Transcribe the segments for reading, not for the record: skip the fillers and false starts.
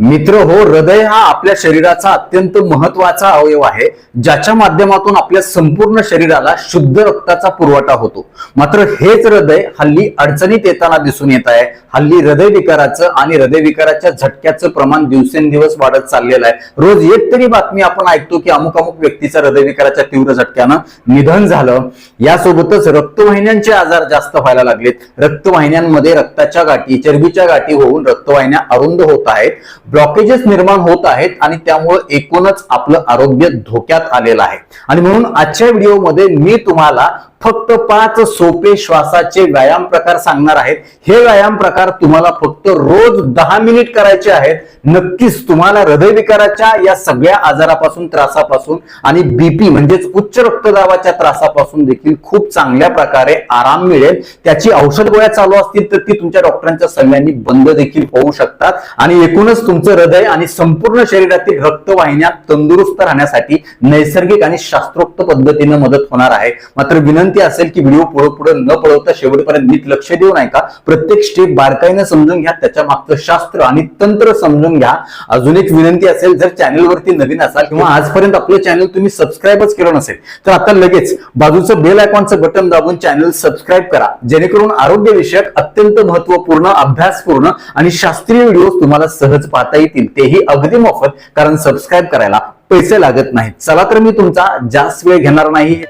मित्र हो, हृदय हा आपल्या शरीराचा अत्यंत महत्वाचा अवयव आहे, ज्याच्या माध्यमातून आपल्या संपूर्ण शरीराला शुद्ध रक्ताचा पुरवठा होतो. मात्र हेच हृदय हल्ली अडचणीत येताना दिसून येत आहे. हल्ली हृदयविकाराचं आणि हृदयविकाराच्या झटक्याचं प्रमाण दिवसेंदिवस वाढत चाललेलं आहे. रोज एक तरी बातमी आपण ऐकतो की अमुक अमुक व्यक्तीचं हृदयविकाराच्या तीव्र झटक्यानं निधन झालं. यासोबतच रक्तवाहिन्यांचे आजार जास्त व्हायला लागलेत. रक्तवाहिन्यांमध्ये रक्ताच्या गाठी, चरबीच्या गाठी होऊन रक्तवाहिन्या अरुंद होत आहेत, ब्लॉकेजेस निर्माण होत आहेत आणि त्यामुळे एकूणच आपलं आरोग्य धोक्यात आलेलं आहे. आणि म्हणून आजच्या व्हिडिओमध्ये मी तुम्हाला फक्त 5 सोपे श्वासाचे व्यायाम प्रकार सांगणार आहेत. हे व्यायाम प्रकार तुम्हाला फक्त रोज 10 मिनिट करायचे आहेत. नक्कीच तुम्हाला हृदयविकाराच्या या सगळ्या आजारापासून, त्रासापासून आणि बीपी म्हणजेच उच्च रक्तदाबाच्या त्रासापासून देखील खूप चांगल्या प्रकारे आराम मिळेल. त्याची औषध गोळ्या चालू असतील तर ती तुमच्या डॉक्टरांच्या सल्ल्याने बंद देखील होऊ शकतात आणि एकूणच तुमचं हृदय आणि संपूर्ण शरीरातील रक्तवाहिन्या तंदुरुस्त राहण्यासाठी नैसर्गिक आणि शास्त्रोक्त पद्धतीने मदत होणार आहे. मात्र विनंती असेल की व्हिडिओ पुढे न पळवता शेवटपर्यंत नीट लक्ष देऊ नका. प्रत्येक स्टेप बारकाईने समजून घ्या, त्याच्या मागचं शास्त्र आणि तंत्र समजून घ्या. अजून एक विनंती असेल, जर चॅनलवरती नवीन असाल किंवा आजपर्यंत आपलं चॅनल तुम्ही सबस्क्राईबच केलं नसेल तर आता लगेच बाजूचं बेल आयकॉनचं बटन दाबून चॅनल सबस्क्राईब करा, जेणेकरून आरोग्य विषयक अत्यंत महत्वपूर्ण, अभ्यासपूर्ण आणि शास्त्रीय व्हिडिओ तुम्हाला सहज पाहता येतील, तेही अगदी मोफत. कारण सबस्क्राईब करायला पैसे लागत नाहीत. चला तर मी तुमचा जास्त वेळ घेणार नाही.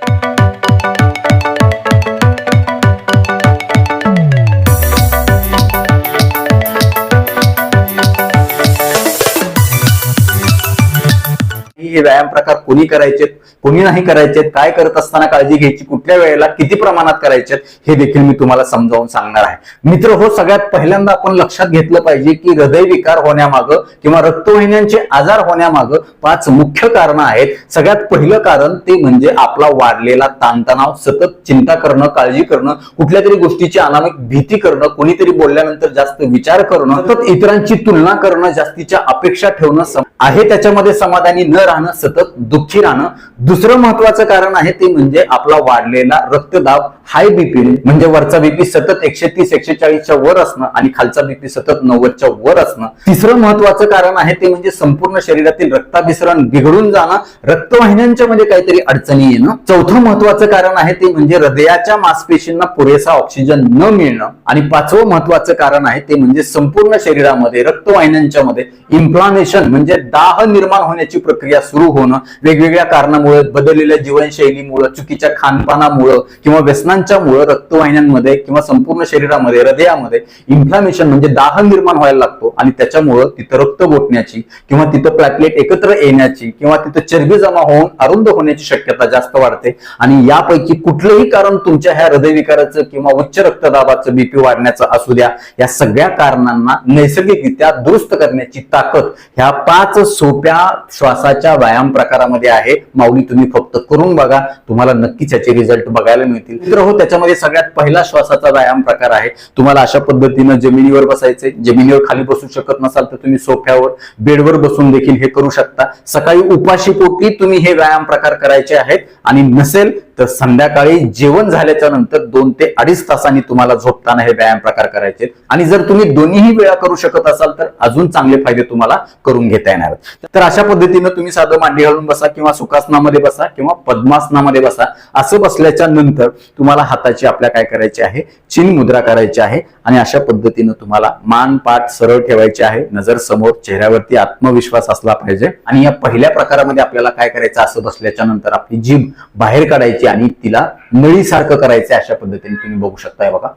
हे व्यायाम प्रकार कोणी करायचे, कोणी नाही करायचे, काय करत असताना काळजी घ्यायची, कुठल्या वेळेला किती प्रमाणात करायचे, हे देखील मी तुम्हाला समजावून सांगणार आहे. मित्र हो, सगळ्यात पहिल्यांदा आपण लक्षात घेतलं पाहिजे की हृदयविकार होण्यामागं किंवा रक्तवाहिन्यांचे आजार होण्यामागं 5 मुख्य कारणं आहेत. सगळ्यात पहिलं कारण ते म्हणजे आपला वाढलेला ताणतणाव, सतत चिंता करणं, काळजी करणं, कुठल्या तरी गोष्टीची अनामिक भीती करणं, कोणीतरी बोलल्यानंतर जास्त विचार करणं, सतत इतरांची तुलना करणं, जास्तीच्या अपेक्षा ठेवणं आहे, त्याच्यामध्ये समाधानी न राहणं, सतत दुःखी राहणं. दुसरं महत्वाचं कारण आहे ते म्हणजे आपला वाढलेला रक्तदाब, हाय बीपी म्हणजे वरचा बीपी सतत 130-140च्या वर असणं आणि खालचा बीपी सतत 90च्या वर असणं. तिसरं महत्वाचं कारण आहे ते म्हणजे संपूर्ण शरीरातील रक्ताभिसरण बिघडून जाणं, रक्तवाहिन्यांच्या मध्ये काहीतरी अडचणी येणं. चौथं महत्वाचं कारण आहे ते म्हणजे हृदयाच्या मांसपेशींना पुरेसा ऑक्सिजन न मिळणं. आणि 5वं महत्वाचं कारण आहे ते म्हणजे संपूर्ण शरीरामध्ये रक्तवाहिन्यांच्या मध्ये इन्फ्लामेशन म्हणजे दाह निर्माण होण्याची प्रक्रिया सुरू होणं. वेगवेगळ्या कारणामुळे, बदललेल्या जीवनशैलीमुळे, चुकीच्या खानपानामुळे किंवा व्यसनांच्यामुळे रक्तवाहिन्यांमध्ये किंवा संपूर्ण शरीरामध्ये, हृदयामध्ये इन्फ्लामेशन म्हणजे दाह निर्माण व्हायला लागतो आणि त्याच्यामुळे तिथं रक्त गोठण्याची किंवा तिथं प्लॅटलेट एकत्र येण्याची किंवा तिथं चरबी जमा होऊन अरुंद होण्याची शक्यता जास्त वाढते. आणि यापैकी कुठलंही कारण तुमच्या ह्या हृदयविकाराचं किंवा उच्च रक्तदाबाचं, बीपी वाढण्याचं असू द्या, या सगळ्या कारणांना नैसर्गिकरित्या दुरुस्त करण्याची ताकद ह्या 5 सोप्या श्वासाच्या व्यायाम प्रकारामध्ये आहे. माऊली तुम्ही फक्त करून बघा, तुम्हाला नक्कीच याचे रिझल्ट बघायला मिळतील. मित्र हो, त्याच्यामध्ये सगळ्यात पहिला श्वासाचा व्यायाम प्रकार आहे. तुम्हाला अशा पद्धतीनं जमिनीवर बसायचे. जमिनीवर खाली बसू शकत नसाल तर तुम्ही सोफ्यावर, बेडवर बसून देखील हे करू शकता. सकाळी उपाशी पोटी तुम्ही हे व्यायाम प्रकार करायचे आहेत आणि नसेल तर संध्याकाळी जेवण झाल्याच्या नंतर 2 ते 2.5 तासांनी तुम्हाला झोपताना हे व्यायाम प्रकार करायचे. आणि जर तुम्ही दोन्हीही वेळा करू शकत असाल तर अजून चांगले फायदे तुम्हाला करून घेता येणार. तर अशा पद्धतीनं तुम्ही साधं मांडी घालून बसा किंवा सुखासनामध्ये बसा किंवा पद्मासनामध्ये बसा. असं बसल्याच्या नंतर तुम्हाला हाताची आपल्या काय करायची आहे, चिन्ह मुद्रा करायची आहे आणि अशा पद्धतीनं तुम्हाला मान पाठ सरळ ठेवायची आहे. नजर समोर, चेहऱ्यावरती आत्मविश्वास असला पाहिजे. आणि या पहिल्या प्रकारामध्ये आपल्याला काय करायचं, असं बसल्याच्या नंतर आपली जीभ बाहेर काढायची आणि तिला नळीसारखं करायचं. अशा पद्धतीने तुम्ही बघू शकताय बघा.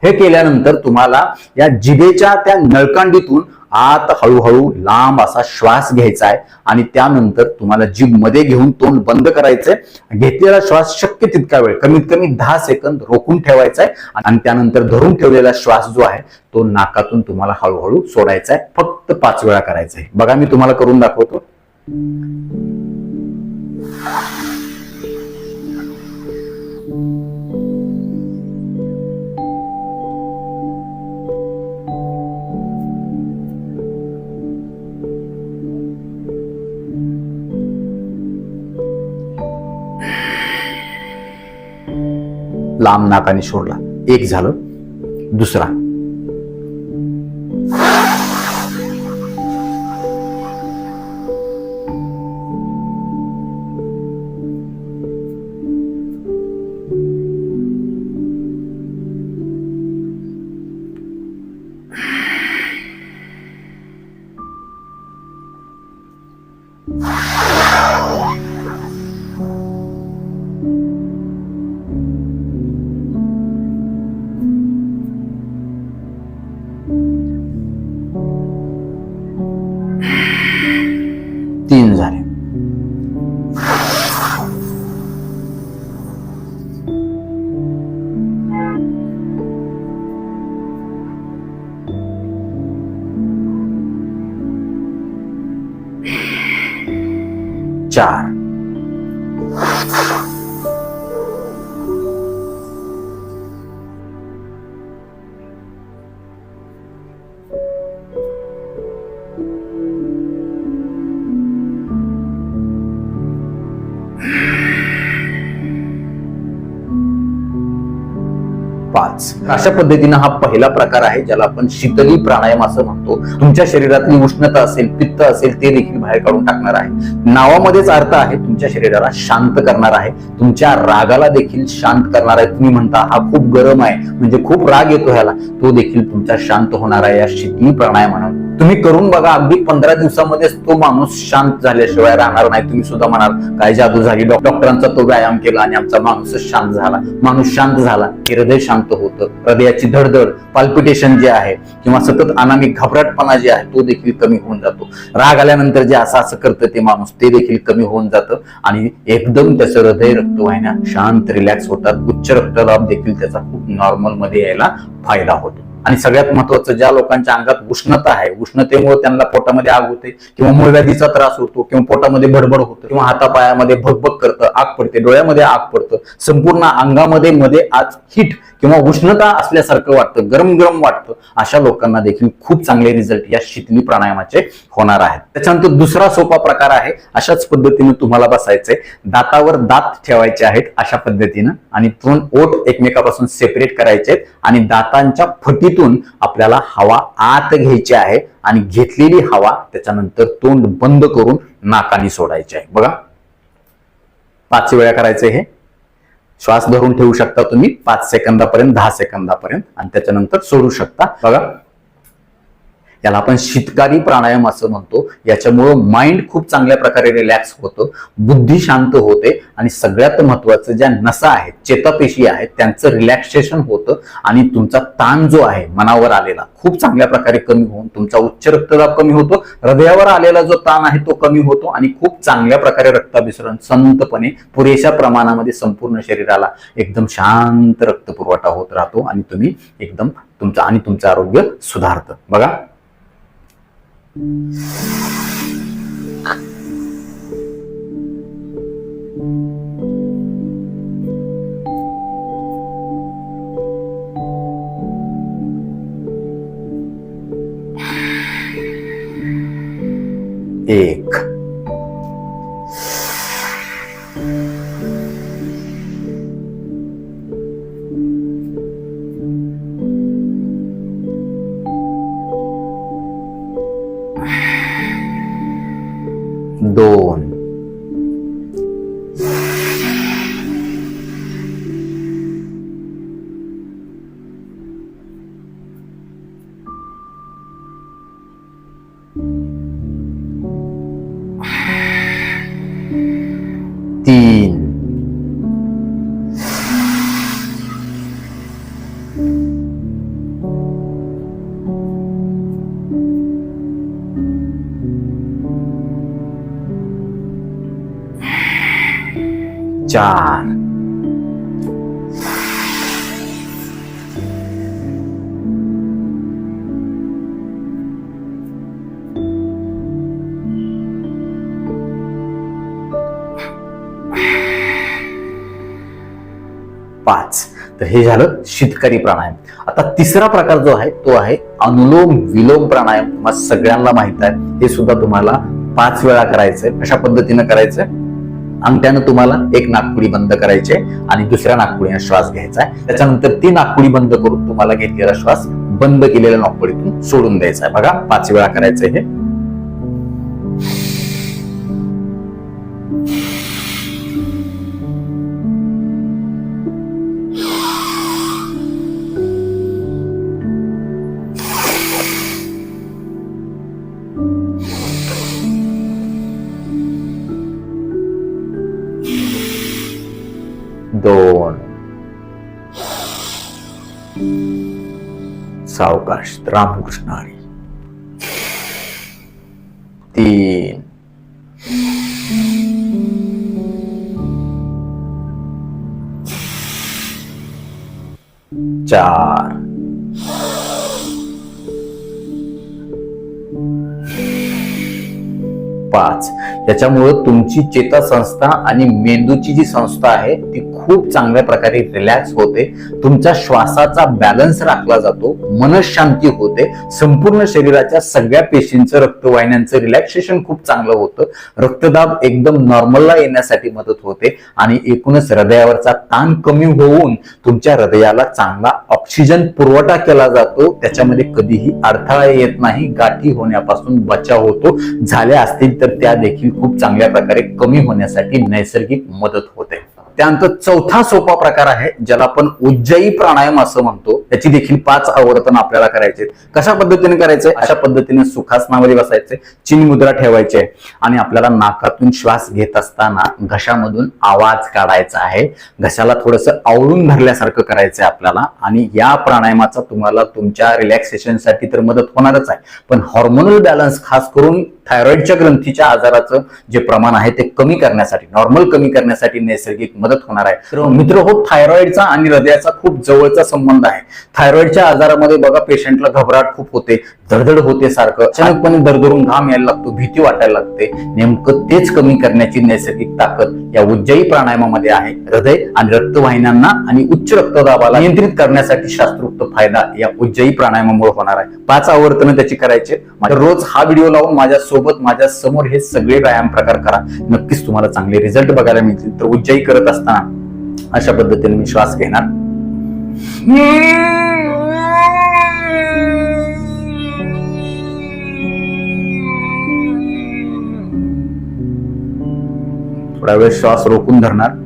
हे केल्यानंतर तुम्हाला या जिभेच्या त्या नळकांडीतून आत हळूहळू लांब असा श्वास घ्यायचा आहे आणि त्यानंतर तुम्हाला जीभ मध्ये घेऊन तोंड बंद करायचंय. घेतलेला श्वास शक्य तितका वेळ, कमीत कमी 10 सेकंद रोखून ठेवायचा आहे आणि त्यानंतर धरून ठेवलेला श्वास जो आहे तो नाकातून तुम्हाला हळूहळू सोडायचा आहे. फक्त 5 वेळा करायचा आहे. बघा, मी तुम्हाला करून दाखवतो. लांब नाकाने सोडला. 1 झालं. दुसरा, तीन झाले. चार. पाच. अशा पद्धतीनं हा पहिला प्रकार आहे, ज्याला आपण शीतली प्राणायाम असं म्हणतो. तुमच्या शरीरातली उष्णता असेल, पित्त असेल, ते देखील बाहेर काढून टाकणार आहे. नावामध्येच अर्थ आहे, तुमच्या शरीराला शांत करणार आहे, तुमच्या रागाला देखील शांत करणार आहे. तुम्ही म्हणता हा खूप गरम आहे, म्हणजे खूप राग येतो ह्याला, तो देखील तुमचा शांत होणार आहे या शीतली प्राणायामानं. तुम्ही करून बघा, अगदी 15 दिवसामध्येच तो माणूस शांत झाल्याशिवाय राहणार नाही. तुम्ही सुद्धा म्हणाल काय जादू झाली, डॉक्टरांचा तो व्यायाम केला आणि आमचा माणूसच शांत झाला. माणूस शांत झाला की हृदय शांत होतं. हृदयाची धडधड, पाल्पिटेशन जे आहे किंवा सतत अनामिक घबराटपणा जे आहे तो देखील कमी होऊन जातो. राग आल्यानंतर जे असं करतं ते माणूस, ते देखील कमी होऊन जातं आणि एकदम त्याचं हृदय, रक्तवाहिन्या शांत रिलॅक्स होतात. उच्च रक्तदाब देखील त्याचा खूप नॉर्मल मध्ये यायला फायदा होतो. आणि सगळ्यात महत्वाचं, ज्या लोकांच्या अंगात उष्णता आहे, उष्णतेमुळे त्यांना पोटामध्ये आग होते किंवा मूळव्याधीचा त्रास होतो किंवा पोटामध्ये भडभड होतं किंवा हातापायामध्ये भगभग करतं, आग पडते, डोळ्यामध्ये आग पडतं, संपूर्ण अंगामध्ये मध्ये आज हीट किंवा उष्णता असल्यासारखं वाटतं, गरम गरम वाटतं, अशा लोकांना देखील खूप चांगले रिझल्ट या शीतली प्राणायामाचे होणार आहेत. त्याच्यानंतर दुसरा सोपा प्रकार आहे. अशाच पद्धतीने तुम्हाला बसायचंय, दातावर दात ठेवायचे आहेत अशा पद्धतीनं आणि तोंड ओठ एकमेकापासून सेपरेट करायचे आणि दातांच्या फटीतून आपल्याला हवा आत घ्यायची आहे आणि घेतलेली हवा त्याच्यानंतर तोंड बंद करून नाकाने सोडायची आहे. बघा, 5 वेळा करायचे. हे श्वास धरून ठेवू शकता तुम्ही 5 सेकंदापर्यंत, 10 सेकंदापर्यंत आणि त्याच्यानंतर सोडू शकता. बघा, याला आपण शीतकारी प्राणायाम असं म्हणतो. याच्यामुळं माइंड खूप चांगल्या प्रकारे रिलॅक्स होतं, बुद्धी शांत होते आणि सगळ्यात महत्वाचं, ज्या नसा आहेत, चेतापेशी आहेत, त्यांचं रिलॅक्सेशन होतं आणि तुमचा ताण जो आहे मनावर आलेला खूप चांगल्या प्रकारे कमी होऊन तुमचा उच्च रक्तदाब कमी होतो, हृदयावर आलेला जो ताण आहे तो कमी होतो आणि खूप चांगल्या प्रकारे रक्ताभिसरण संतपणे पुरेशा प्रमाणामध्ये संपूर्ण शरीराला एकदम शांत रक्तपुरवठा होत राहतो आणि तुम्ही एकदम तुमचं आरोग्य सुधारतं. बघा, एक, दोन, तीन, चार, पाच. तर हे झालं शीतकारी प्राणायाम. आता तिसरा प्रकार जो आहे तो आहे अनुलोम विलोम प्राणायाम. मग सगळ्यांना माहित आहे, हे सुद्धा तुम्हाला 5 वेळा करायचंय. अशा पद्धतीनं करायचंय, अंगठ्यानं तुम्हाला एक नाकपुडी बंद करायचे आणि दुसऱ्या नाकपुडीने श्वास घ्यायचा आहे. त्याच्यानंतर ती नाकपुडी बंद करून तुम्हाला घेतलेला श्वास बंद केलेल्या नाकपुडीतून सोडून द्यायचा आहे. बघा, 5 वेळा करायचंय हे. 2 सावकाश रामकृष्ण हरी 3 4 5 याच्यामुळे तुमची चेतासंस्था आणि मेंदूची जी संस्था आहे ती खूप चांगल्या प्रकारे रिलॅक्स होते, तुमच्या श्वासाचा बॅलन्स राखला जातो, मनशांती होते, संपूर्ण शरीराच्या सगळ्या पेशींचं रक्तवाहिन्यांचं रिलॅक्सेशन खूप चांगलं होतं, रक्तदाब एकदम नॉर्मलला येण्यासाठी मदत होते आणि एकूणच हृदयावरचा ताण कमी होऊन तुमच्या हृदयाला चांगला ऑक्सिजन पुरवठा केला जातो, त्याच्यामध्ये कधीही अडथळा येत नाही, गाठी होण्यापासून बचाव होतो, झाल्या असतील तर त्या देखील खूप चांगल्या प्रकारे कमी होण्यासाठी नैसर्गिक मदत होते. त्यानंतर चौथा सोपा प्रकार आहे ज्याला आपण उज्जयी प्राणायाम असं म्हणतो, त्याची देखील 5 आवर्तन आपल्याला करायचे. कशा पद्धतीने करायचे? अशा पद्धतीने सुखासनामध्ये बसायचे, चिन मुद्रा ठेवायचे आणि आपल्याला नाकातून श्वास घेत असताना घशामधून आवाज काढायचा आहे, घशाला थोडंसं आवळून धरल्यासारखं करायचंय आपल्याला. आणि या प्राणायामाचा तुम्हाला तुमच्या रिलॅक्सेशनसाठी तर मदत होणारच आहे, पण हॉर्मोनल बॅलन्स खास करून थायरॉइडच्या ग्रंथीच्या आजाराचं जे प्रमाण आहे ते कमी करण्यासाठी, नॉर्मल कमी करण्यासाठी नैसर्गिक मदत होणार आहे. तर मित्र हो, थायरॉइडचा आणि हृदयाचा खूप जवळचा संबंध आहे. थायरॉइडच्या आजारामध्ये बघा पेशंटला घबराट खूप होते, धडधड होते, सारखं अचानकपणे दरदरून घाम यायला लागतो, भीती वाटायला लागते. नेमकं तेच कमी करण्याची नैसर्गिक ताकद या उज्जयी प्राणायामामध्ये आहे. हृदय आणि रक्तवाहिन्यांना आणि उच्च रक्तदाबाला नियंत्रित करण्यासाठी शास्त्रोक्त फायदा या उज्जयी प्राणायामामुळे होणार आहे. 5 आवर्तन त्याची करायचे. रोज हा व्हिडिओ लावून माझ्या सोबत माझ्या समोर हे सगळे व्यायाम प्रकार करा, नक्कीच तुम्हाला चांगले रिझल्ट बघायला मिळतील. तर उज्जयी करत असताना अशा पद्धतीने मी श्वास घेणार, थोडा वेळ श्वास रोखून धरणार,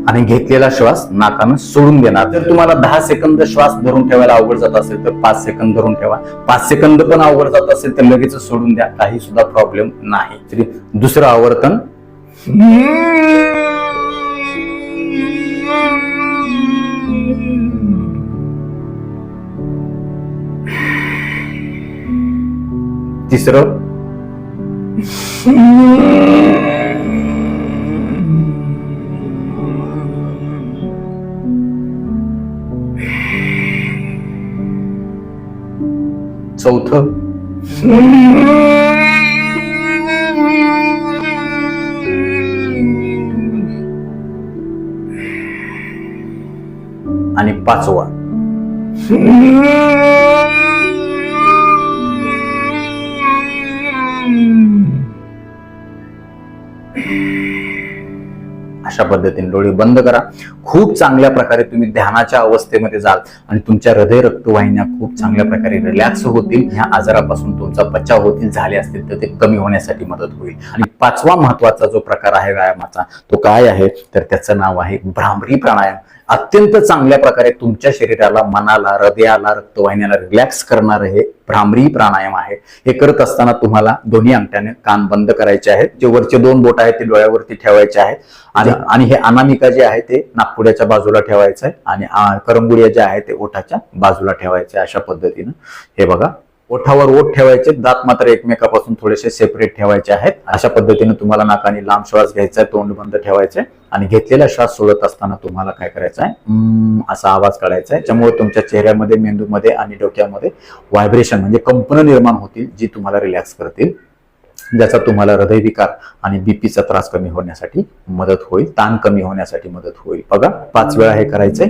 आणि घेतलेला श्वास नाकानं सोडून देणार. जर तुम्हाला 10 सेकंद श्वास धरून ठेवायला अवघड जात असेल तर 5 सेकंद धरून ठेवा. 5 सेकंद पण अवघड जात असेल तर लगेच सोडून द्या, काही सुद्धा प्रॉब्लेम नाही. तरी दुसरं आवर्तन, तिसरं, चौथं, आणि 5वा. अशा पद्धतीने डोळे बंद करा. खूप चांगल्या प्रकारे तुम्ही ध्यानाच्या अवस्थेमध्ये जाल आणि तुमच्या हृदय रक्तवाहिन्या खूप चांगल्या प्रकारे रिलॅक्स होतील, ह्या आजारापासून तुमचा बचाव होतील, झाले असतील तर ते कमी होण्यासाठी मदत होईल. आणि 5वा महत्वाचा जो प्रकार आहे व्यायामाचा तो काय आहे तर त्याचं नाव आहे भ्रामरी प्राणायाम. अत्यंत चांगल्या प्रकारे तुमच्या शरीराला, मनाला, हृदयाला, रक्तवाहिन्याला रिलॅक्स करणार हे भ्रामरी प्राणायाम आहे. हे करत असताना तुम्हाला दोन्ही अंगठ्याने कान बंद करायचे आहेत, जे वरचे 2 बोट आहेत ते डोळ्यावरती ठेवायचे आहेत आणि हे अनामिका जे आहे ते नाकपुड्याच्या बाजूला ठेवायचं आहे आणि करंगुड्या ज्या आहेत ते ओठाच्या बाजूला ठेवायचे. अशा पद्धतीनं हे बघा, ओठावर ओठ ठेवायचे, दात मात्र एकमेकापासून थोडेसे सेपरेट ठेवायचे आहेत. अशा पद्धतीने तुम्हाला नाकाने लांब श्वास घ्यायचा आहे, तोंड बंद ठेवायचे आणि घेतलेला श्वास सोडत असताना तुम्हाला काय करायचं आहे, असा आवाज काढायचा आहे, ज्यामुळे तुमच्या चेहऱ्यामध्ये, मेंदूमध्ये आणि डोक्यामध्ये व्हायब्रेशन म्हणजे कंपन निर्माण होतील, जी तुम्हाला रिलॅक्स करतील, ज्याचा तुम्हाला हृदयविकार आणि बीपीचा त्रास कमी होण्यासाठी मदत होईल, ताण कमी होण्यासाठी मदत होईल. बघा 5 वेळा हे करायचंय.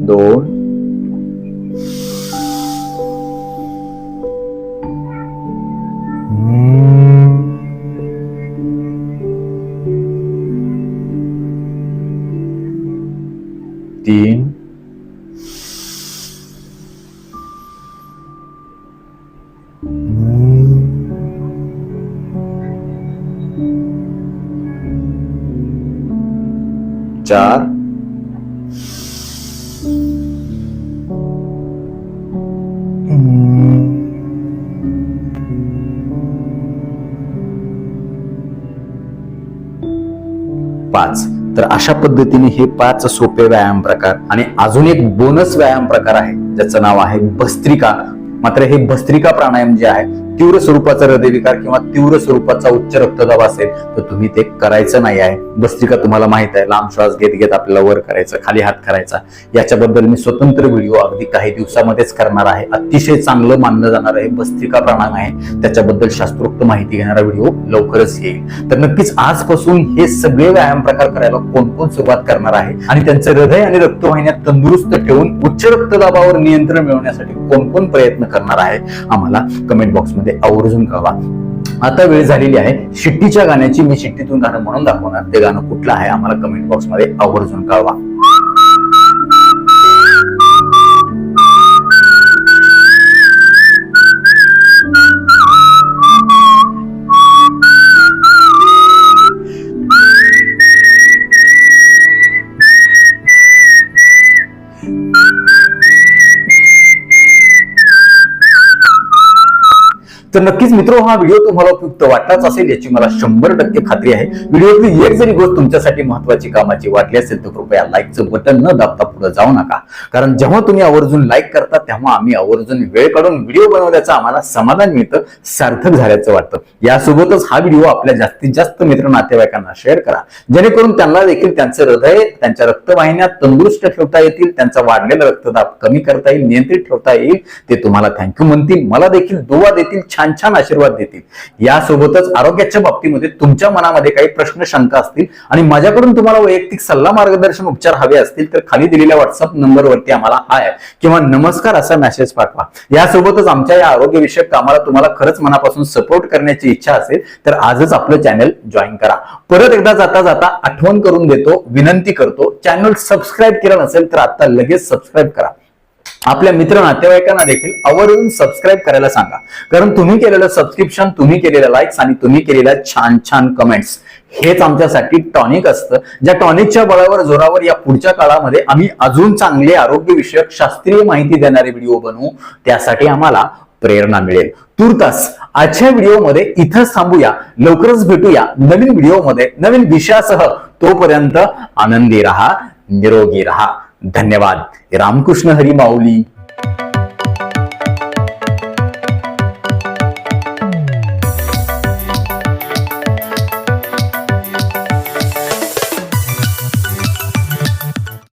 दोन, चार, 5. तर अशा पद्धतीने हे 5 सोपे व्यायाम प्रकार आणि अजून एक बोनस व्यायाम प्रकार आहे ज्याचं नाव आहे भस्त्रिका. मात्र हे भस्त्रिका प्राणायाम जे आहे तीव्र स्वरूपाचा हृदयविकार किंवा तीव्र स्वरूपाचा उच्च रक्तदाब असेल तर तुम्ही ते करायचं नाही आहे. भस्त्रिका तुम्हाला माहित आहे, लांब श्वास घेत घेत आपल्याला वर करायचं, खाली हात करायचा. याच्याबद्दल मी स्वतंत्र व्हिडिओ अगदी काही दिवसामध्येच करणार आहे. अतिशय चांगलं मानलं जाणार आहे भस्त्रिका प्राणायाम आहे, त्याच्याबद्दल शास्त्रोक्त माहिती घेणारा व्हिडिओ लवकरच येईल. तर नक्कीच आजपासून हे सगळे व्यायाम प्रकार करायला कोण कोण सुरुवात करणार आहे आणि त्यांचं हृदय आणि रक्तवाहिन्या तंदुरुस्त ठेवून उच्च रक्तदाबावर नियंत्रण मिळवण्यासाठी कोण कोण प्रयत्न करणार आहे आम्हाला कमेंट बॉक्समध्ये आवर्जून कळवा. आता वेळ झालेली आहे शिट्टीच्या गाण्याची. मी शिट्टीतून गाणं म्हणून दाखवणार, ते गाणं कुठलं आहे आम्हाला कमेंट बॉक्समध्ये आवर्जून कळवा. तर नक्कीच मित्र हा व्हिडिओ तुम्हाला उपयुक्त वाटलाच असेल याची मला 100% खात्री आहे. व्हिडिओतली एक जरी गोष्ट तुमच्यासाठी महत्वाची कामाची वाटली असेल तर कृपया लाईकचं बटन न दाबता पुढे जाऊ नका, कारण जेव्हा तुम्ही आवर्जून लाईक करता तेव्हा आम्ही आवर्जून वेळ काढून व्हिडिओ बनवण्याचं आम्हाला समाधान मिळतं, सार्थक झाल्याचं वाटतं. यासोबतच हा व्हिडिओ आपल्या जास्तीत जास्त मित्र नातेवाईकांना शेअर करा, जेणेकरून त्यांना देखील त्यांचं हृदय, त्यांच्या रक्तवाहिन्या तंदुरुस्त ठेवता येतील, त्यांचा वाढलेला रक्तदाब कमी करता येईल, नियंत्रित ठेवता येईल. ते तुम्हाला थँक्यू म्हणतील, मला देखील दुवा देतील, छान छान आशीर्वाद देतील. यासोबतच आरोग्याच्या बाबतीमध्ये तुमच्या मनामध्ये काही प्रश्न शंका असतील आणि माझ्याकडून तुम्हाला वैयक्तिक सल्ला मार्गदर्शन उपचार हवे असतील तर खाली दिलेल्या व्हॉट्सअप नंबरवरती आम्हाला हाय किंवा नमस्कार असा मेसेज पाठवा. यासोबतच आमच्या या आरोग्यविषयक कामाला तुम्हाला खरंच मनापासून सपोर्ट करण्याची इच्छा असेल तर आजच आपलं चॅनल जॉईन करा. परत एकदा जाता जाता आठवण करून देतो, विनंती करतो, चॅनल सबस्क्राईब केलं नसेल तर आता लगेच सबस्क्राईब करा. आपल्या मित्र नातेवाईकांना देखील आवर्जून सबस्क्राईब करायला सांगा, कारण तुम्ही केलेलं सबस्क्रिप्शन, तुम्ही केलेल्या लाईक्स आणि तुम्ही केलेल्या छान छान कमेंट्स हेच आमच्यासाठी टॉनिक असतं, ज्या टॉनिकच्या बळावर जोरावर या पुढच्या काळामध्ये आम्ही अजून चांगले आरोग्यविषयक शास्त्रीय माहिती देणारे व्हिडिओ बनवू, त्यासाठी आम्हाला प्रेरणा मिळेल. तुर्तास आजच्या व्हिडिओमध्ये इथंच थांबूया. लवकरच भेटूया नवीन व्हिडिओमध्ये नवीन विषयासह. तोपर्यंत आनंदी रहा, निरोगी रहा. धन्यवाद. रामकृष्ण हरी माऊली.